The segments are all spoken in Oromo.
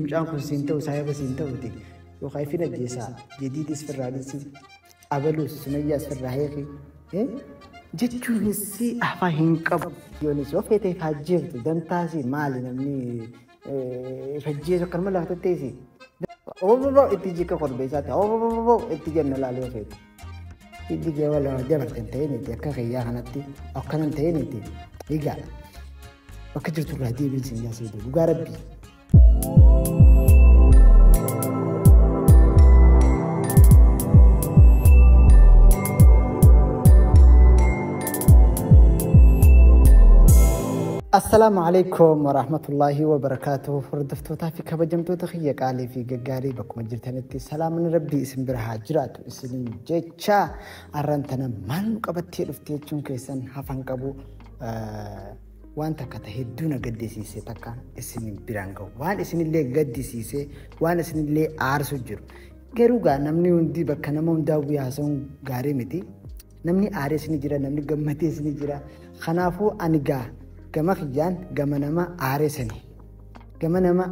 مجان كون سنتو سايبة سنتو دي يو خايفين الجيسا جديد اسفر رادسي أبلو سمية اسفر راهيخي جتشو هسي أحفاهين قب يونس وفيتي فاجيبت دمتاسي مالي نمني فاجيسو كرم الله تتيسي أوه اتجيك قربيسات أوه اتجينا لالي وفيت اتجي ولا جبر تنتيني تي أكا غيا هنتي أو كان تنتيني تي إيجا وكجرت الهدي بنسين يا سيدي وقاربي السلام عليكم ورحمة الله وبركاته فردفتو تافي كبجمتو تخيّق علي في قاري بكم جرتنتي سلام من ربي اسم برها جراتو اسم جيتشا أرانتنا مالو قبتي رفتي جون كيسان حفان قبو وانتا كتهدونا قدي سيسي تكان اسم برانقو وان اسم اللي قدي سيسي وان اسم اللي عارسو جرو قروغا نمني وندي بكا نمون داوي حسون قاري متي نمني عارس نجرا نمني قمتي سنجرا خنافو أنقا كما خيان كما نما عارسني كما نما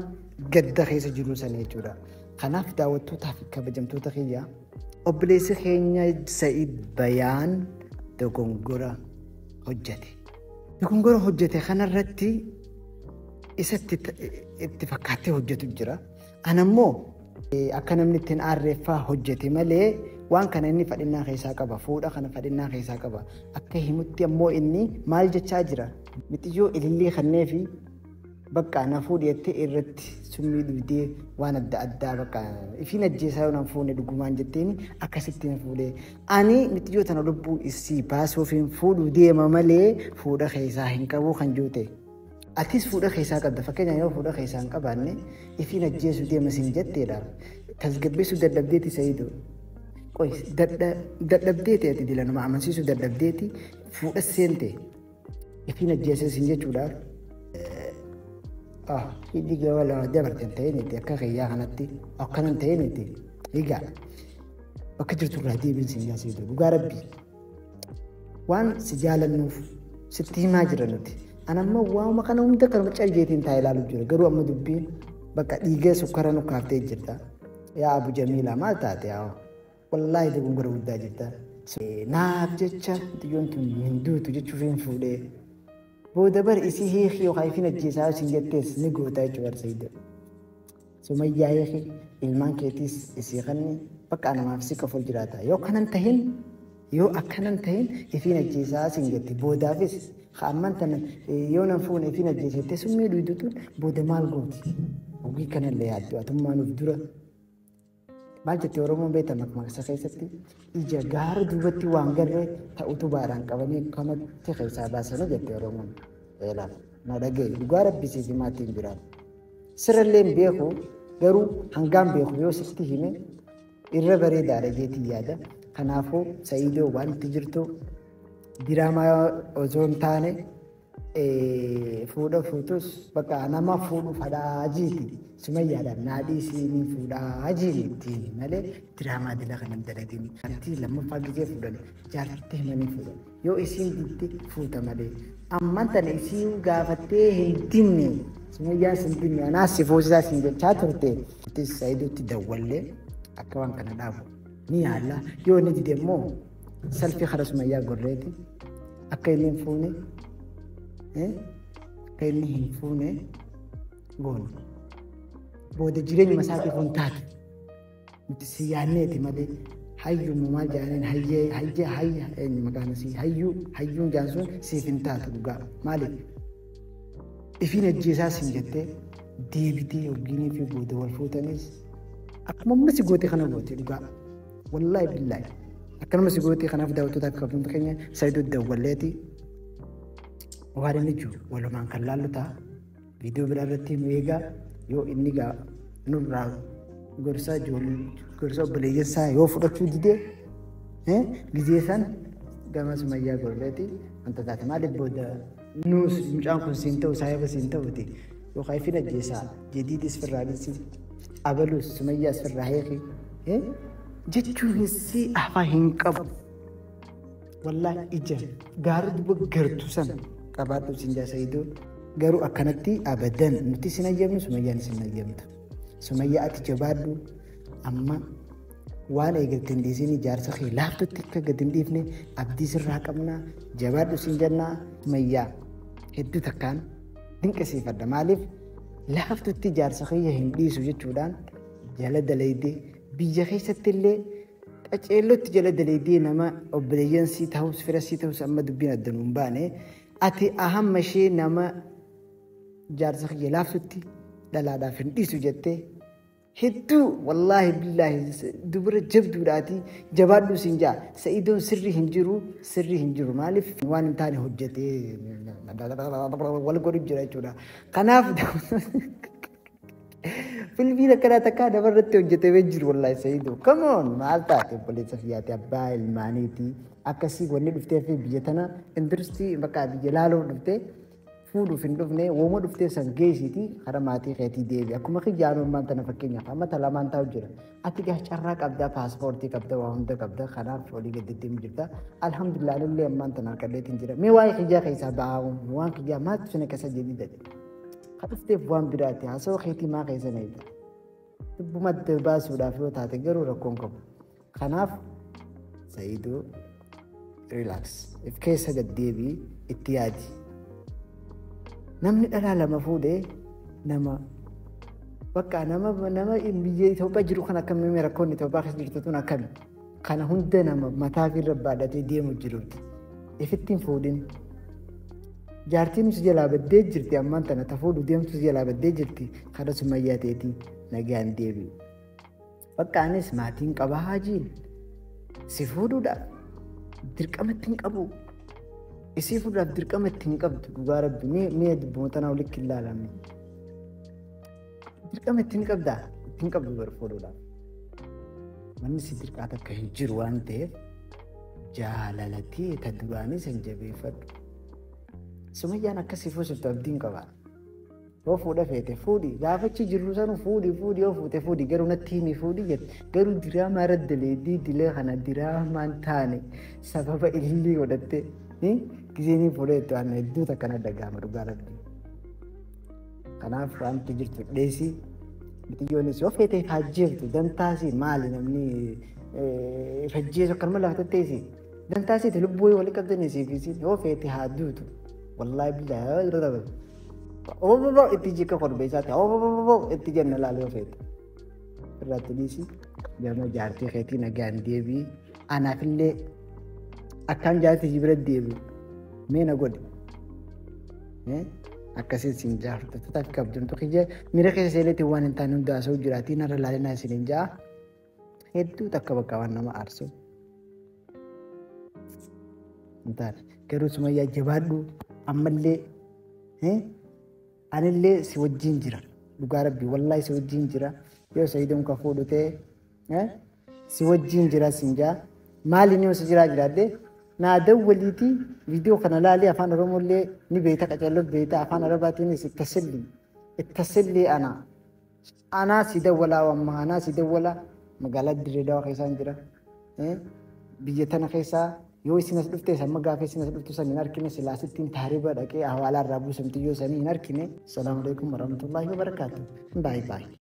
قد خيس جلوسني جورا خناف داوتو تافي كبجمتو تخيا أبليس خينيا سعيد بيان دكونغورا حجتي دكونغورا حجتي خنا رتي إسات اتفاقاتي حجتو جرا أنا مو أكنا من التن عرفا حجتي ملي وان كان إني فدينا خيسا كبا فودا كان فدينا خيسا كبا أكيه متي مو إني مال جتشاجرا متجو اللي خنّي في بقى أنا فودي إرت سمي دودي وأنا أدى بقى فينا الجيسا ونفوني دقمان جتيني أكستين فودي أني متجو تنربو إسي باسو فين فود ودي مملي فودا خيسا هنكبو خنجوتي أتيس فودا خيسا كبدا فكنا يو فودا خيسا كباني فينا الجيسو دي مسنجت تيرا تزقبسو دردبديتي سيدو كويس دردبديتي أتدي لنا مع منسيسو دردبديتي فودا السنتي فينا الجيسة سنجة جودار يدي ولا جبر تنتيني تي أكا غيا هنتي أو كان تنتيني تي إيجا وكجرت الهدي بنسين سيدو وقاربي وان سجال النوف ستي ما جرنتي أنا ما واو ما كانوا مدكر متشجيتين تايلالو جرا قروا أما دبين بقى إيجا سكرانو كارتي جرتا يا أبو جميلة ما تاتي والله دبون قروا دا جرتا ناب جتشا تجونتم هندو تجتشو فين فولي بودبر إسي هيخي وخايفين الجيساو سنجتيس نقو تايجو ورسيد سمية هيخي إلمان كيتيس إسي غني بقى أنا ما فسيك فول جراتا يو كانن تهين يو أكانن تهين إفين الجيساو سنجتي بودافيس خامان تنن يو ننفون إفين الجيساو سمي دويدوتون بودمال قوتي وقي كان اللي يعدو أتما نفدورة بالجتي ورمون بيتا مكمك سخيستي إجا غار دوبتي وانغر تأوتو باران قواني كما تخيسا باسنا جتي ورمون إلا نادقي دوغار بيسي في ماتين بران سر اللين بيخو غرو هنگام بيخو يو ستي همي إربري داري جيتي يادا خنافو سيدو وان تجرتو دراما وزون تاني فودا فوتوس بقى أنا ما فودو فدا عجيتي سمية دا نادي سيني فودا عجيتي مالي دراما دي لغا نمدرديني أنتي لما فاقجي فوداني جارته مني فوداني يو إسين ديتي فودا مالي أما تن إسيو غافته هنتيني سمية سنتيني أنا سيفوزا سنجي چاتورتي تيس سايدو تدولي أكوان كان دافو ني الله يو نجي دمو سلفي خرس ميا قريتي أكيلين فوني كأنه هنفونه قول بود جرين مساكي فونتات متسيانة تمالي هايو ممال جانين هاي مكان سي هايو جانسون سيفنتات لقا مالي إفين الجيسا سنجتة ديبتي وجيني في بود والفوتانيس أكمل مسيقوتي خنا قوتي لقا والله بالله أكمل مسيقوتي خنا في داوتو تاكفون تخيني سايدو الدولاتي وهذا نجو ولو ما كان لالتا فيديو بلارتي ميجا يو إنيجا نورا غرسا جول غرسا بليجسا يو فرقتو ديدي جزيسان جامس مايا غربتي أنت ذات مالك بودا نوس مجان كون سينتو سايبا سينتو دي يو خايفين الجيسا جديد اسفر رادسي أبلوس سمية اسفر راهيخي جتشو هسي أحفاهين قب والله إجا غارد بغرتو سن قباتو سنجا سيدو غارو أكانتي أبداً نتي سنجمن سميان سنجمت Sumayyaa ati jabaadhu amma waan eegalteen dhiisanii jaarsa kee laaftutti akka gad hin dhiifne abdii sirraa qabna jabaadhu siin jennaa. Sumayyaa hedduu takkaan dinqisiifadha maaliif laaftutti jaarsa kee hin dhiisu jechuudhaan jala dalaydee biyya keessatti illee qaceellotti jala dalaydee nama obboleeyyan sii ta'us fira sii ta'us amma dubbiin addanuu hin baane ati ahamma ishee nama jaarsa kee laaftutti dhalaadhaaf hin dhiisu jettee hedduu wallaahi billaahi dubara jabduudhaati jabaadhu siin jaa. Sa'iidoon sirri hin jiru maaliif waan hin taane hojjetee wal godhu jira jechuudha. Kanaaf filmiin akkanaa takkaa namarratti hojjetamee jiru wallaahi Sa'iidoo. Come on maal taate obboleessa fiyyaate abbaa ilmaaniiti akkasii wanni dhuftee fi biyya tana industirii bakka biyya laaloo dhuftee fuudhuuf hin dhufne wooma dhuftee san geessiti hara maatii keetii deebi. Akkuma kiyyaan ummaan tana fakkeenyaaf amma talamaan taa'u jira. Ati gaa carraa qabdaa paaspoortii qabda waa hunda qabda kanaaf olii gadi deemu jirta. Alhamdulillah illee ammaan tana harkadheetiin jira. Mee waa'ee kiyyaa keessaa ba'aa waan kiyyaa maatti suna keessa jedhi dade. Kadhufteef waan biraati haasoo keetii maa keessa neeta. Dubbumatti baasuudhaaf yoo taate garuu rakkoon qabu. Kanaaf Sa'iidoo relax if keessa gad deebii itti yaadi. Namni dhalaa lama fuudhee nama bakka nama biyya Itoophiyaa jiru kan akkamiin rakkoon Itoophiyaa keessa jirtu tun akkami kana hunda nama mataa fi irra baadhatee deemu jiruuti. Ifittiin fuudhin jaartiin si jalaa baddee jirti ammaan tana tafuudhu deemtu si jalaa baddee jirti kada Sumayyaa ta'eetii nagaan deebi'u. Bakka anis maatiin qaba haajiin si fuudhuudha dirqamatti hin qabu. Isii fuudhaaf dirqama ittiin qabdu dhugaa rabbi mee dubboota naa walitti hin laalamne. Dirqama ittiin qabdaa ittiin qabdu bara fuudhuudhaaf. Wanni si dirqaa takka hin jiru waan ta'eef jaalalatee ta duraanii san jabeeffadhu. Sumayyaan akkasii fuusiftu abdiin qabaa. Yoo fuudha feete fuudhi gaafachi jirru sanu fuudhi yoo fuute fuudhi garuu natti himi fuudhi jette garuu diraamaa irra daleedii dilee kana diraamaan taane sababa illee godhatte. Gizeenii fuudheetu waan hedduu takkana dhagahama dhugaa rabbi. Kanaaf waanti jirtu dheesii bitiyyoonis yoo feetee fajjeeftu dantaasii maali namni fajjeesu akkanuma lafa teessii dantaasiiti lubbuu walii qabdanii siifisiin yoo feetee haa duutu wallaahi billaahi ooboboo itti jikka korbeessaati ooboboo itti jenna laala yoo feete irratti dhiisii gama jaartii keetii nagaan deebii anaafillee akkaan jaartii bira deebi'u mee na godhe akkasiin siin jaartu tattaaf qabduun tokkiyya miira keessa seeleetiin waan hin taane hundaa asoo jiraatii narra laalinaa isin hin jaa hedduu takka bakka waan nama aarsu hin taane garuu Sumayyaa jabaadhu ammallee anillee si wajjin jira dhugaa rabbii wallaahi si wajjin jira yoo Sa'iidoon ka fuudhu ta'e si wajjin jira siin jaa maali ni si jiraa jiraadde naa dawwaliitii viidiyoo kana laalee afaan Oromollee ni beekta qaceelloo beekta afaan Arabaatiinis ittasillee anaa si dawwalaa wamma anaa si dawwalaa magaalaa Dirree Dawaa keessaan jira biyya tana keessaa yoo isinas dhufte samma gaafa isinas dhuftu san hin arkine silaasittiin taariba dhaqee hawaalaa irraa buusamti yoo sanii hin arkine. Salaamu alaikum warahmatullahi wabarakaatuh. Bye bye.